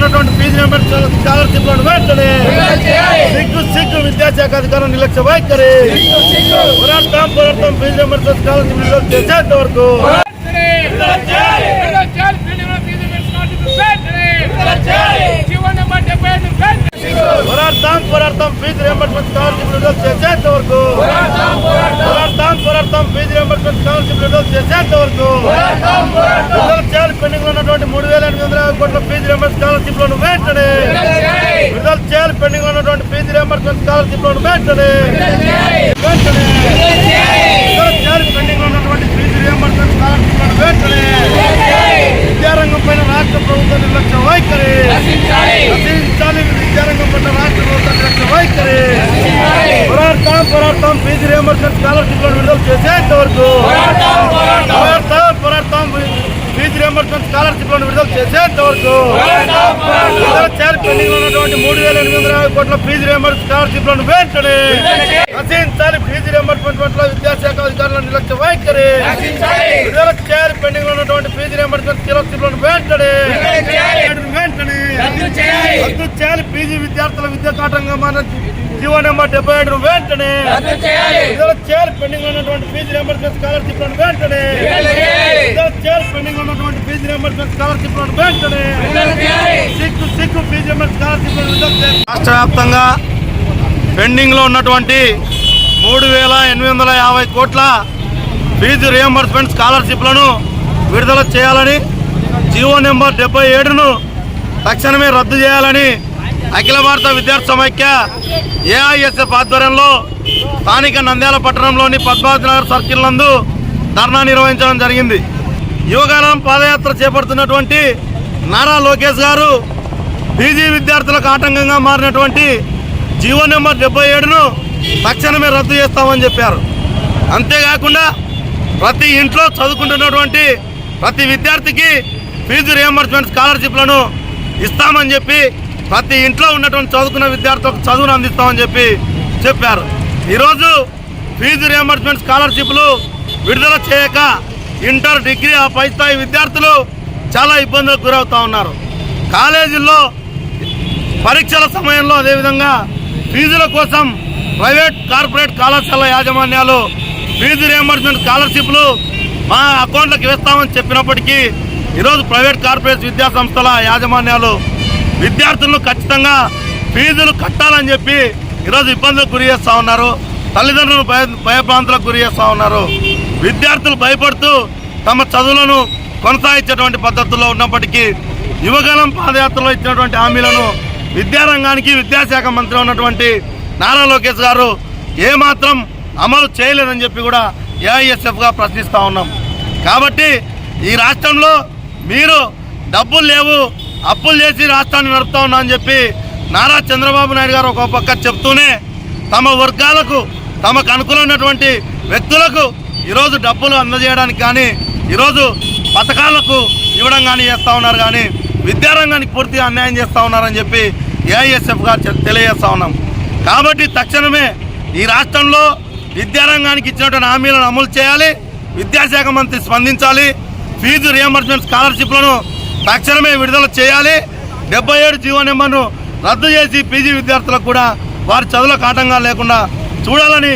ఉన్నటువంటి fee reimbursement స్కాలర్షిప్లను వెంటనే సిగ్గు విద్యాశాఖ అధికారుల నిర్లక్ష్య వైఖరి పోరాడతాం ఫీజు రియంబర్స్మెంట్ స్కాలర్షిప్ విడుదల చేసేంత వరకు పోరాడతాం ఫీజు రియంబర్స్మెంట్ స్కాలర్షిప్ విడుదల చేసేంత వరకు పోరాడతాం ఫీజు రియంబర్స్మెంట్ స్కాలర్షిప్ విడుదల చేసేంత వరకు విడుదల చేయాలి. పెండింగ్ లో ఉన్నటువంటి 3,850 కోట్ల ఫీజు రియంబర్స్మెంట్ స్కాలర్షిప్లను వెంటనే విడుదల చేయాలి. పెండింగ్ లో ఉన్నటువంటి ఫీజు రియంబర్స్మెంట్ స్కాలర్షిప్లను వెంటనే విడుదల చేయాలి. పెండింగ్ లో ఉన్నటువంటి ఫీజు రియంబర్స్మెంట్ స్కాలర్షిప్లను వెంటనే విద్యారంగం పైన రాష్ట్ర ప్రభుత్వ నిర్లక్ష్య వైఖరి రక్షించాలి. విద్యారంగం పైన రాష్ట్ర ప్రభుత్వ నిర్లక్ష్య వైఖరి పోరాడతాం ఫీజు రియంబర్స్మెంట్ స్కాలర్షిప్లను విడుదల చేసేంత వరకు పోరాడతాం ఫీజు రియంబర్స్మెంట్ స్కాలర్షిప్లను విడుదల చేసేంత వరకు విడుదల చేయాలి. పెండింగ్ లో ఉన్నటువంటి 3,850 కోట్ల ఫీజు రియంబర్స్మెంట్ స్కాలర్షిప్లను వెంటనే రక్షించాలి. ఫీజు రియంబర్స్మెంట్ పట్ల విద్యాశాఖ అధికారుల నిర్లక్ష్య వైఖరి విడుదల చేయాలి. పెండింగ్ లో ఉన్నటువంటి ఫీజు రియంబర్స్మెంట్ స్కాలర్షిప్లను వెంటనే రద్దు చేయాలి. పీజీ విద్యార్థుల విద్యా కాటంగా జీవో నెంబర్ 77 వెంటనే విడుదల చేయాలి. పెండింగ్ లో ఉన్నటువంటి ఫీజు రియంబర్స్మెంట్ స్కాలర్షిప్లను వెంటనే విడుదల చేయాలి. పెండింగ్ లో ఉన్నటువంటి ఫీజు రియంబర్స్మెంట్ స్కాలర్షిప్లను వెంటనే సిగ్గు ఫీజు రియంబర్స్మెంట్ స్కాలర్షిప్లను విడుదల చేయాలి. రాష్ట్ర వ్యాప్తంగా పెండింగ్ లో ఉన్నటువంటి 3,850 కోట్ల ఫీజు రియంబర్స్మెంట్ స్కాలర్షిప్లను విడుదల చేయాలని జీవో నెంబర్ 77ను తక్షణమే రద్దు చేయాలని అఖిల భారత విద్యార్థి సమైక్య ఏఐఎస్ఎఫ్ ఆధ్వర్యంలో స్థానిక నంద్యాల పట్టణంలోని పద్మావతినగర్ సర్కిల్ నందు ధర్నా నిర్వహించడం జరిగింది. యువగానం పాదయాత్ర చేపడుతున్నటువంటి నారా లోకేష్ గారు పీజీ విద్యార్థులకు ఆటంకంగా మారినటువంటి జీవో నెంబర్ 77ను తక్షణమే రద్దు చేస్తామని చెప్పారు. అంతేకాకుండా ప్రతి ఇంట్లో చదువుకుంటున్నటువంటి ప్రతి విద్యార్థికి ఫీజు రియంబర్స్మెంట్ స్కాలర్షిప్లను ఇస్తామని చెప్పి ప్రతి ఇంట్లో ఉన్నటువంటి చదువుకున్న విద్యార్థులకు చదువును అందిస్తామని చెప్పారు. ఈరోజు ఫీజు రియంబర్స్మెంట్ స్కాలర్షిప్లు విడుదల చేయక ఇంటర్, డిగ్రీ, ఆ పై స్థాయి విద్యార్థులు చాలా ఇబ్బందులకు గురవుతూ ఉన్నారు. కాలేజీల్లో పరీక్షల సమయంలో అదేవిధంగా ఫీజుల కోసం ప్రైవేట్, కార్పొరేట్ కళాశాల యాజమాన్యాలు ఫీజు రియంబర్స్మెంట్ స్కాలర్షిప్లు మా అకౌంట్లకు వేస్తామని చెప్పినప్పటికీ ఈరోజు ప్రైవేట్, కార్పొరేట్ విద్యా సంస్థల యాజమాన్యాలు విద్యార్థులను ఖచ్చితంగా ఫీజులు కట్టాలని చెప్పి ఈరోజు ఇబ్బందులకు గురి చేస్తూ ఉన్నారు. తల్లిదండ్రులను భయభ్రాంతులకు గురి చేస్తూ ఉన్నారు. విద్యార్థులు భయపడుతూ తమ చదువులను కొనసాగించేటువంటి పద్ధతుల్లో ఉన్నప్పటికీ యువగలం పాదయాత్రలో ఇచ్చినటువంటి హామీలను విద్యారంగానికి విద్యాశాఖ మంత్రి ఉన్నటువంటి నారా లోకేష్ గారు ఏమాత్రం అమలు చేయలేదని చెప్పి కూడా ఏఐఎస్ఎఫ్గా ప్రశ్నిస్తూ ఉన్నాం. కాబట్టి ఈ రాష్ట్రంలో మీరు డబ్బులు లేవు, అప్పులు చేసి రాష్ట్రాన్ని నడుపుతా ఉన్నా అని చెప్పి నారా చంద్రబాబు నాయుడు గారు ఒక పక్క చెప్తూనే తమ వర్గాలకు, తమకు అనుకూలమైనటువంటి వ్యక్తులకు ఈరోజు డబ్బులు అందజేయడానికి కానీ ఈరోజు పథకాలకు ఇవ్వడం కానీ చేస్తూ ఉన్నారు. కానీ విద్యారంగానికి పూర్తిగా అన్యాయం చేస్తూ ఉన్నారని చెప్పి ఏఐఎస్ఎఫ్గా తెలియజేస్తూ ఉన్నాం. కాబట్టి తక్షణమే ఈ రాష్ట్రంలో విద్యారంగానికి ఇచ్చినటువంటి హామీలను అమలు చేయాలి. విద్యాశాఖ మంత్రి స్పందించాలి. ఫీజు రియంబర్స్మెంట్ స్కాలర్షిప్లను తక్షణమే విడుదల చేయాలి. 77 జీవో నెంబర్ను రద్దు చేసి పీజీ విద్యార్థులకు కూడా వారి చదువులకు ఆటంగా లేకుండా చూడాలని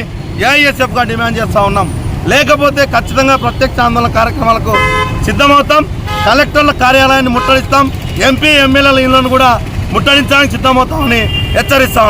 ఏఐఎస్ఎఫ్గా డిమాండ్ చేస్తూ ఉన్నాం. లేకపోతే ఖచ్చితంగా ప్రత్యక్ష ఆందోళన కార్యక్రమాలకు సిద్ధమవుతాం. కలెక్టర్ల కార్యాలయాన్ని ముట్టడిస్తాం. ఎంపీ, ఎమ్మెల్యేల ఇళ్లను కూడా ముట్టడించడానికి సిద్ధమవుతామని హెచ్చరిస్తా ఉన్నాం.